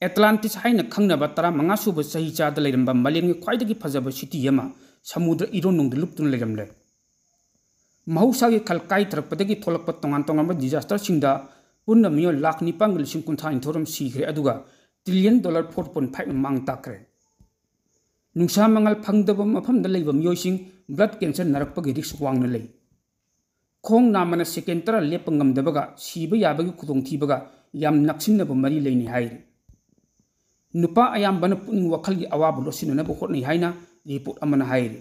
Atlantis हाइना खंगनबा 15 सूब सही चाद लेरंबा मालेमगी ख्वाइदगी फजबा सिटी अमा समुद्र इरोनोंग लुप्तुन लेरमले महौसागी खलकाई थरपदगी थोलकप तोंगान तोंगान डिजास्टर सिंगदा पुन्ना मियो लाख निपांग लिसिंग कुंथा इंथोरम सीखरे अदुगा $1 ट्रिलियन 4.5 मांग ताकरे नुसा मंगल फंगदब मफम द लेबा मियोसिंग ब्लड कैंसर नरकपगी रिस्क वांगना ले खोंग नामना सेकेंड तरा लेप ngamdabगा सीब याबगी खुदोंथीबगा याम नक्सिनब मरी लेनि हाइरे नुपा अयाम्बन पुनिंग वखलगी अवाब लोसिननब होटनै हाइना रिपोर्ट अमना हाइरे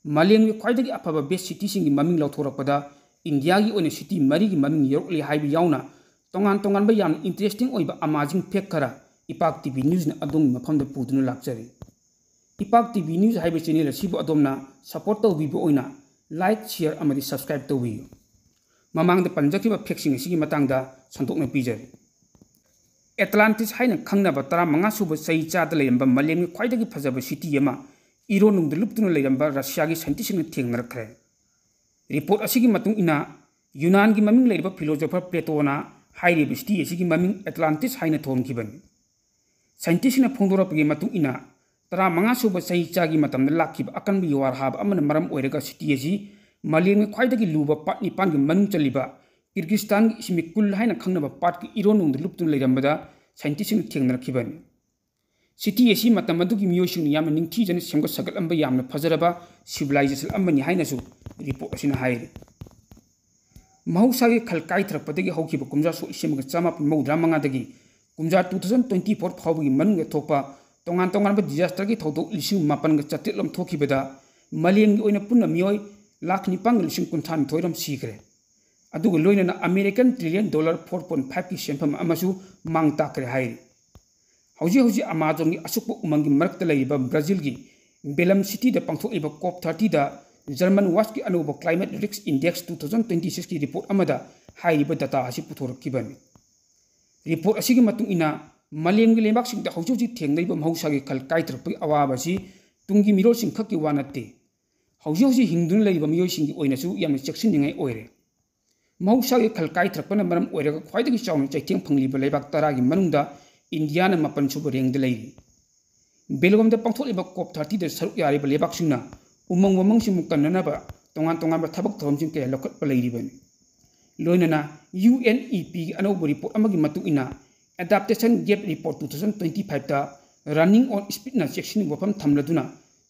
मालेमगी ख्वाइदगी अफबा बेस्ट सिटी सिंगी ममिंग लौथोरकपदा इंडिया की ओने सिटी मरी की ममिंग योरकली हाइबी याउना तोंगान तोंगानबा याम इंटरेस्टिंग ओइबा अमाजिंग फेक खरा इपाक टीवी न्यूज़ न अदोंग मफमद पुदुना लाक्चरे इपाक टीवी न्यूज़ हाइबे चैनल असिबो अदोमना सपोर्ट तौबीबो ओइना लाइक शेयर अमदी सब्सक्राइब तौबियो ममांगद पंजखिबा फेक्सिंग असिगी मतंगदा संतोकना पीजरे एटलांटिस हाइना खंगनबा 15 सूब सही चाद लेरंबा मालेमगी ख्वाइदगी फजबा सिटी अमा इरोनोंग लुप्तुना लेरंबा रशियागी साइंटिस्टसिंग थेंगनरखरे रिपोर्ट असिगी मतुंग इना यूनान की ममिंग लेरबा फिलोसोफर प्लेटोना हाइरिबा सिटी असिगी ममिंग एटलांटिस हाइना थोंखिबनी साइंटिस्टसिंग फोंदोरपगी मतुंग इना 15 सूब सही चागी मतमदा लाखिबा अकनबी वारहाब अमन मरम ओइरगा सिटी असि मालेमगी ख्वाइदगी लुबा पाट निपानगी मनुंग चलिबा किर्गिस्तान की स्मिकुल हाइना खंगनबा पाट की इरोनोंग लुप्तुना लेरंबदा साइंटिस्टसिंग थेंगनरखिबनी सिटी असी मतम अदुगी मियोसिंग याम निंगथीजन सेमगत सगलंबा यामना फजरबा सिविलाइजेशन अमनि हाइनासु रिपोर्ट असिना हाइरे महौसागी खलकाई थरपदगी हौखिबा कुमजा सो इसेमग चामाप मौद्रा मंगादगी कुमजा 2024 फाउबगी मनुंग थोपा तोंगान तोंगानबा डिजास्टर की थौदोक लिसिंग मापनग चट्रेलम थोखिबदा मालेमगी ओइना पुन्ना मियोय लाख निपांग लिसिंग कुंथान थोइरम सीखरे अदुगा लोइनना अमेरिकन $1 ट्रिलियन 4.5 की सेंफम अमसु मांग ताकरे हाइरे हौजी हौजी अमाजोन की असुप उमंगी मरकत लेरिबा ब्राजील की बेलम सिटी दा पांथोइबा COP30 दा जर्मन वाच की अनोबा क्लाइमेट रिस्क इंडेक्स 2026 की रिपोर्ट अमदा हाइरिबा डाटा असी पुथोरकिबनी रिपोर्ट असिगी मतुंग इना मालेमगी लेबाकसिंग दा हौजी हौजी थेंगनैबा महौसागी खल काइथरपगी अवाबासी तुंगी मिरोसिंग खक्की वा नत्ते हौजी हौजी हिंदुन लेरिबा मियोसिंगी ओइनासु यामना चेक्सिनिंगै ओइरे महौसागी खल काइथरपना मरम ओइरगा ख्वाइदगी चाउना चैथेंग फंगलिबा लेबाक तरागी मनुंगदा इंडिया ने 8 सूब रेंग लेरी बेलगोम पांथोलिबा COP30 दा सरुक यारिबा लेबाकसिंगना उमंग वमंगसिंग कन्ननबा तोंगान तोंगानबा थबक थोरमसिंग कया लखटपा लेरिबनी लोइनना UNEP की अनौब रिपोर्ट अमगी मतुंग इना एडाप्टेशन गैप रिपोर्ट 2025 दा रनिंग ऑन स्पीड ना चेक्सिंग वफम थमलदुना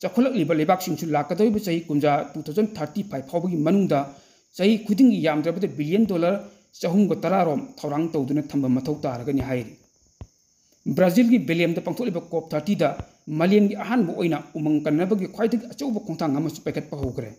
चखलकलिबा लेबाकसिंगसु लाकदोइबा चही कुंजा 2035 फाउबगी मनुंगदा चही खुदिंगी यामद्रबदा $1 बिलियन 410 रोम थौरांग तौदुना थंबा मथौ तारगनि हाइरि ब्राजील की बेलेम पांथोलिबा COP30 दा मालेम की अहानबो ओइना उमंग कन्नबगी ख्वाइदगी अचौब खोंथांग अमसु पैकटपा होग्रे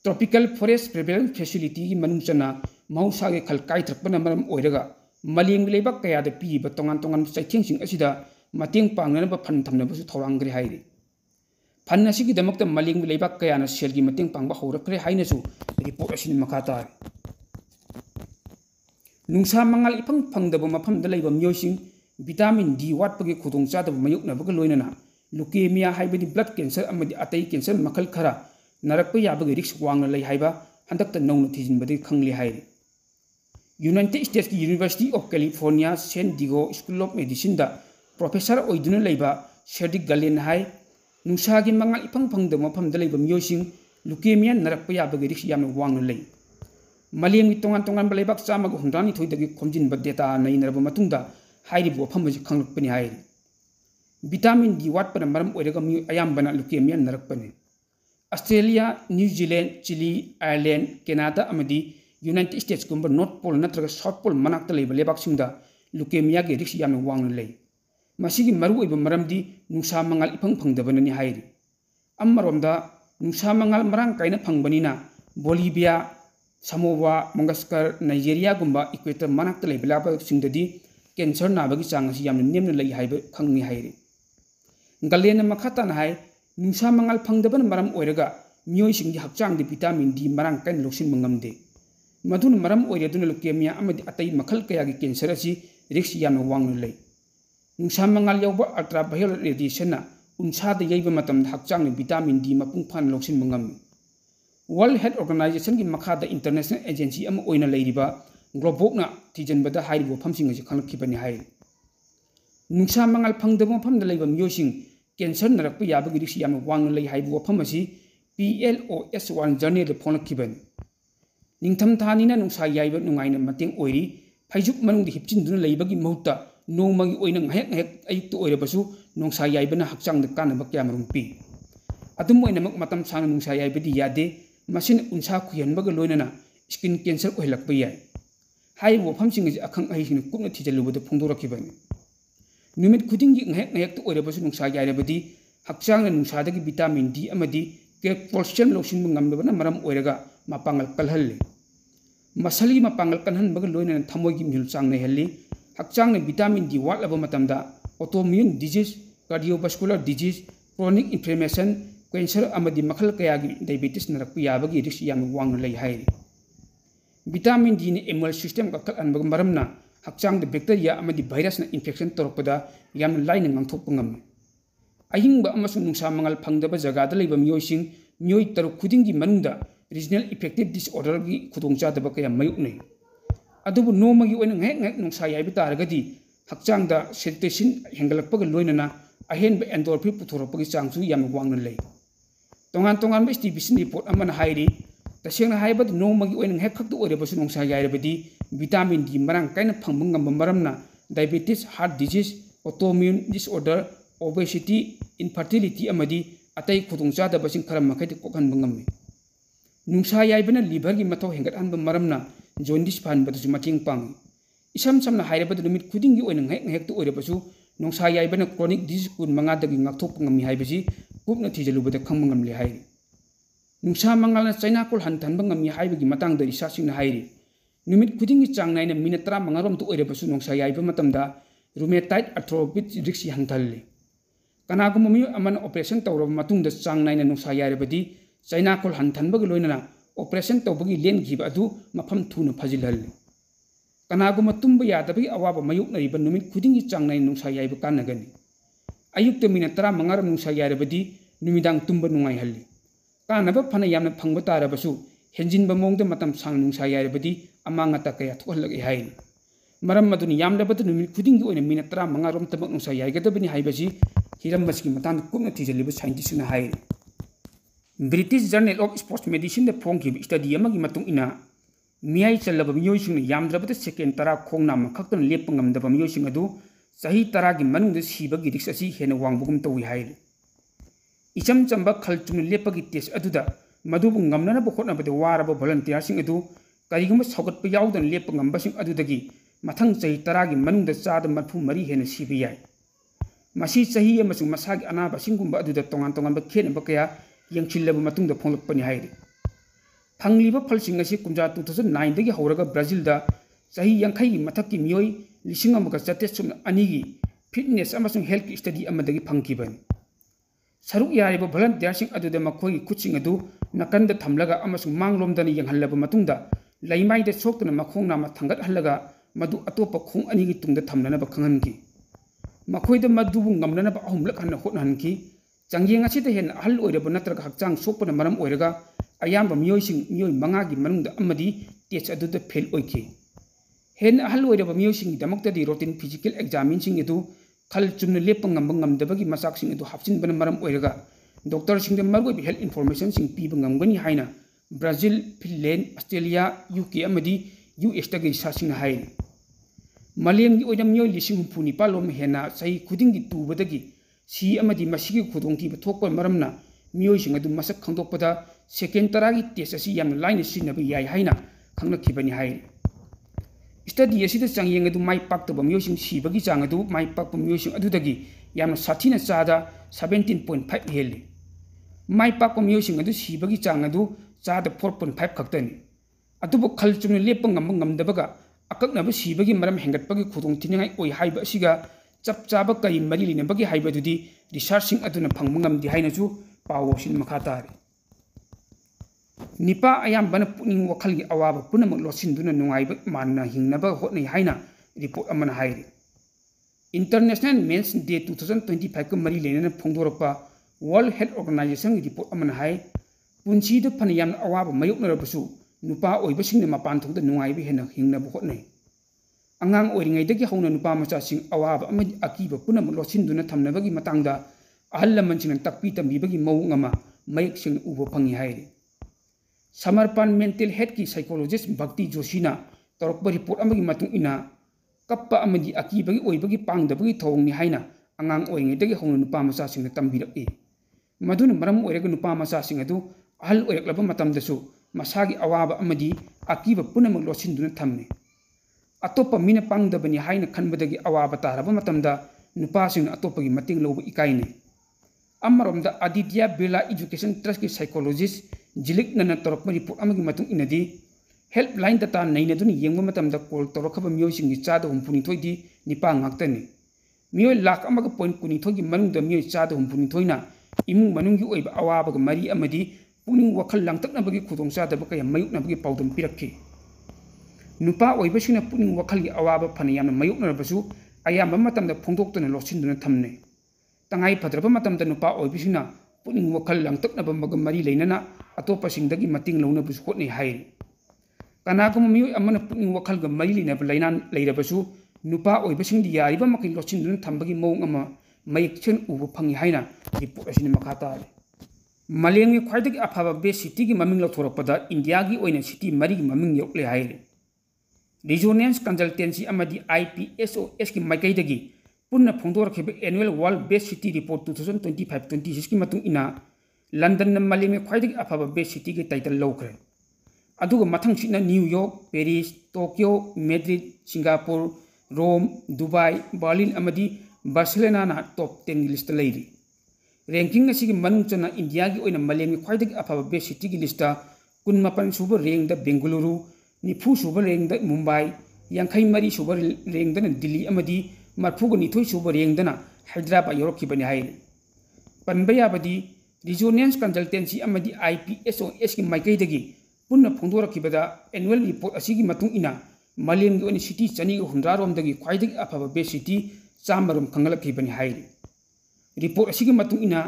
ट्रॉपिकल फॉरेस्ट प्रिवेलेंस फैसिलिटी की मनुंगचना महौसागी खल काइथरपना मरम ओइरगा मालेम की लेबाक कयादा पीबा तोंगान तोंगान चैथेंगसिंग असिदा मतेंग पांगनबा फन थमनबसु थौरांगरे हाइरि फन असिगी दमकता मालेम की लेबाक कयाना सेल की मतेंग पांगबा हौरखरे हाइनसु रिपोर्ट असिन मखाता नुंसा मंगल इफंग फंगदबा मफमदा लेबा मियोसिंग विटामिन D वाटपगी खुदोंग चादब मयुकनबगा लोइनना लुकेमिया हाइबदी ब्लड कैंसर अमदी अतई कैंसर मखल खरा नरकप याबगी रिस्क वांगना लई हाइबा हंदकता नौना थीजिनबदी खंगली हाइरि यूनाइटेड स्टेट्स की University of California San Diego School of Medicine दा प्रोफेसर ओइदुना लैबा शेडिक गलेन हाइ नुसागी मंगल इफंग फंगद मफमदा लैबा मियोसिंग लुकेमिया नरकप याबगी रिस्क यामना वांगना लई मालेमगी तोंगान तोंगान लेबाक 192 दगी खोमजिनबा डेटा नैनरबा मतुंगदा हाइरिब वफम बजी खंगलकपनि हाइरि विटामिन D वाटपना मरम ओइरगा मियो अयाम्बना लुकेमिया नरकपनि Australia New Zealand Chile Ireland Canada अमदी यूनाइटेड स्टेट्स गुंबा नॉर्थ पोल नत्रगा साउथ पोल मनाक्ता लेबा लेबाकसिंगदा लुकेमिया के रिस्क यामना वांगना लई मसिगी मरु ओइबा मरमदी नुसा मंगल इफंग फंगदबननि हाइरि अमरोमदा नुसा मंगल Marang काइना फंगबनिना Bolivia Samoa मंगस्कर Nigeria गुंबा equator मनाक्ता लेबा लेबाकसिंगददी कैंसर नाबगी चांग असी यामना नेमना लई हाइबा खंगनि हाइरि गलेन मखाताना हाइ नुसा मंगल फंगदबन मरम ओइरगा मियोइसिंगी हक्चांगदि विटामिन D मरांग काइन लोक्सिन मंगमदे मधुन मरम ओइरेदुना लुकेमिया अमदि अतई मखल कयागी कैंसर असी रिस्क यामना वांगना लई नुसा मंगल यौबा अल्ट्रावायोलेट रेडिएशनना उनसादा यैबा मतमदा हक्चांगनि विटामिन D मपुंग फान लोक्सिन मंगमि वर्ल्ड हेल्थ ऑर्गेनाइजेशन की मखादा इंटरनेशनल एजेंसी अमा ओइना लैरिबा ग्लोबोकना थीजनबदा हाइरिबो फमसिंग असी खंगलखिबनि हाइरि नुंसा मंगल फंगदब मफम लेब मियोसिंग कैंसर नरक याबगी रिक्स याम वांग लई हाइब वफम असी PLOS1 जर्नल फोनखिबन निंगथम थानीना नुंसा याइब नुंगाइना मतेंग ओइरी फैजुक मनुंग हिपचिन लेबगी महुत्ता नोमगी ओइना ngahek ngahek ayuk oirabasu nungsa yaibana hakchang da kanaba kyamrum pi adum oinamak matam sang nungsa yaibadi yade masin unsa khuyanbaga loinana skin cancer oilakpa yai hai wofam sing akhang ai sing kupna thijalubada phongdorakibani numit khudingi ngahek ngahek to oirabasu nungsa yairabadi hakchang nungsa dagi vitamin D amadi calcium losin ngamdabana maram oiraga mapangal kalhalle masali mapangal kanhan baga loinana thamogi mil chang nei halli hakchang vitamin D wat laba matamda autoimmune disease cardiovascular disease chronic inflammation cancer amadi makhal kayagi diabetes narak yabagi risk yam wang lei hai vitamin D ni immune system ka kal anbag maramna hakchang de bacteria amadi virus na infection torpada yam lain ngangthok pangam ahingba amasung nungsa mangal phangdaba jaga da leiba miyosing miyoi taru khudingi manungda regional affective disorder gi khudongcha daba kaya mayuk nei adubu nomagi oina ngek ngek nungsa yaiba taragadi hakchangda serotonin hengalakpaga loinana ahenba endorphin puthorapagi changchu yam wangna lei tongan tongan ba stivation report amana hairi tasengna haibad nomagi oina ngek khaktu oirebasu nungsa yairabadi vitamin D marang kaina phangba ngamba maramna diabetes heart disease autoimmune disorder obesity infertility amadi atai khudongcha da basing kharam makai kokhanba ngamme nungsa yaibana liver gi mathau hengat hanba maramna jaundice fan batu mating pang isam samna hairabadu numit khudingi oina ngek ngek tu oirebasu nungsa yaibana chronic disease kun manga dagi ngakthok ngami haibasi kupna thijalubada khangma ngamle hairi nungsa mangalna china kol hantanba ngami haibagi matang da research na hairi numit khudingi changnaina minute 15 rom tu oirebasu nungsa yaiba matamda rheumatoid arthritis risk hantalle kanagum mi aman operation tawra matungda changnaina nungsa yairabadi china kol hantanba loinana operation tawbagi len giba adu mafam thuna phajilhal kanaguma tumba yadabagi awaba mayuk nariba numit khudingi changnai nungsa yaiba kanagani ayukta mina 15 ram nungsa yairabadi numidang tumba nungai halli kanaba phana yamna phangba tarabasu henjinba mongda matam sang nungsa yairabadi amanga ta kaya tholag hai maram maduni yamdabatu numit khudingi oina mina 15 ram tabak nungsa yaigadabani haibasi hiram basgi matang kumna thijaliba scientist na hai British Journal of Sports Medicine the Phongki study amagi matung ina miyai chalaba miyoising yamdrabata second tara khongnam khaktan lepangam daba miyoising adu sahi tara gi manungda sibagi risk asi hena wangbugum tawi hai icham chamba khalchum lepagi test aduda madubu ngamnana ba khotna bade waraba volunteer sing adu kariguma sogat pa yawdan lepangam basing adudagi mathang sahi tara gi manungda chada marfu mari hena sibi yai masi sahi amasung masagi anaba singumba aduda tongan tongan ba khena ba kaya yang chillaba matungda phonglakpani hairi phangliba phalsing asi kumja 2009 dagi horaga Brazil da sahi yankhai gi mathakki miyoi lising amaga chates sum ani gi fitness amasung health study amadagi phangkibani saruk yariba volunteer sing aduda makhoi kuching adu nakanda thamlaga amasung manglomdani yanghallaba matungda laimai da soktuna makhongna ma thangat hallaga madu atopa khong ani gi tungda thamnana ba khanganki makhoida madubu ngamnana ba ahumlak hanna hotnanki changyeng asi da hen ahal oiraba natraga hakchang sokpana maram oiraga ayamba miyoi manga gi manungda amadi test aduda fail oike hen ahal oiraba miyosing damakta di routine physical examining edu khal chumna lepang ngam ngamdabagi masak sing edu hapchin bana maram oiraga doctor sing de margoi health information sing piba ngamgani haina Brazil Finland Australia UK amadi US ta gi sasing na hai malem gi oidam miyoi lising phuni palom hena sai khuding gi tubadagi si amadi masigi khudongti ba thokpa maramna miyoi sing adu masak khangdokpada second taragi test asi yam line sinnabi yai haina khangna khibani hai study asida changyeng adu mai pakta ba miyoi sing sibagi chang adu mai pakpa miyoi sing adu dagi yam sathina chada 17.5 heli mai pakpa miyoi sing adu sibagi chang adu chada 4.5 khaktani adubu khal chumne lepang ngamdabaga akaknaba sibagi maram hengatpagi khudong tinangai oi haiba asiga chap chaba kai mari linabagi haiba dudi researching aduna phangmangam di haina chu pawo sin makhatari nipa ayam bana puning wakhal gi awaba punamak losin duna nungaiba manna hingnaba hotnai haina report amana hairi International Men's Day 2025 ka mari lenana phongdorapa World Health Organization gi report amana hai punchi da phanayam awaba mayoknarabasu nupa oibasing na mapan thongda nungaiba hena hingnaba hotnai angang oiringaidagi hauna nupa machasing awaba amadi akiba punam lochinduna thamnabagi matangda ahal lamanching takpi tambibagi mawung ama mayek sing ubo phangi hairi Samarpan mental health ki psychologist Bhakti Joshina torokba report amagi matung ina kappa amadi akibagi oibagi pangdabagi thongni haina angang oiringaidagi hauna nupa machasing tambiraki maduna maram oiraga nupa machasing adu ahal oiraklaba matamdasu masagi awaba amadi akiba punam lochinduna thamne atopa mina pangdabani haina khanbadagi awaba taraba matamda nupasing atopagi mating loba ikaine amaromda Aditya Birla Education Trust ki psychologist jilik nana torokma report amagi matung inadi helpline data naina duni yengba matamda call torokhaba miyosing gi chada humpuni thoidi nipa ngaktani miyo lakh amaga point kuni thogi manungda miyo chada humpuni thoina imung manunggi oiba awabaga mari amadi puning wakhal langtaknabagi khudong chadaba kaya mayuknabagi pawdam pirakki nupa oibasina puning wakhalgi awaba phana yamna mayuknarabasu ayamba matamda phongdoktuna lochinduna thamne tangai phadraba matamda nupa oibasina puning wakhal langtaknaba maga mari leinana atopasingdagi mating launabusu hotne hairi kanagum miyo amana puning wakhalga mari leinaba lainan leirabasu nupa oibasingdi yariba makai lochinduna thambagi mawung ama mayekchen ubu phangi haina report asina makata Malengmi khwaidagi afaba be city gi maming lothorakpada India gi oina city mari gi maming yokle haire Resonance Consultancy amadi IPSOS ki maikai punna phongdorakhiba annual World Best City Report 2025-26 ki matung ina London na malengmi khwaidagi afaba best city gi title lawkhre aduga mathang sina New York Paris Tokyo Madrid Singapore Rome Dubai Berlin amadi Barcelona na top 10 list leiri ranking asigi manung chana India gi oina malengmi khwaidagi afaba best city gi lista 18 suba rank da Bengaluru Nifu suba rank da Mumbai Yankai mari suba rank da Delhi amadi marfuga nithoi suba rank da Hyderabad yorokibani hairi panbaya badi Resonance Consultancy amadi IPSOS ki maikai dagi punna phongdorakibada annual report asigi matung ina malengmi oina city chani hundra rom dagi khwaidagi afaba best city chamarum khangalakibani hairi report asigi matung ina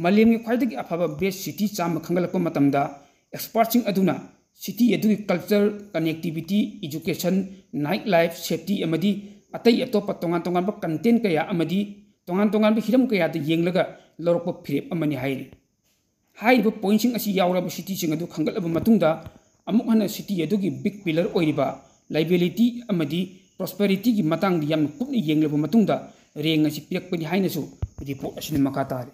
malengmi khwaidagi afaba best city chama khangalakpa matamda experts aduna city adugi culture connectivity education night life safety amadi atai atopa tongan tongan ba content kaya amadi tongan ba hiram kaya da yenglaga lorokpa phirep amani hairi hairiba pointsing asi yawraba city sing adu khangalaba matungda amuk hana city adugi big pillar oiriba liability amadi prosperity gi matang di yam kupni yenglaba matungda reng asi pirakpani hainasu report asini makatari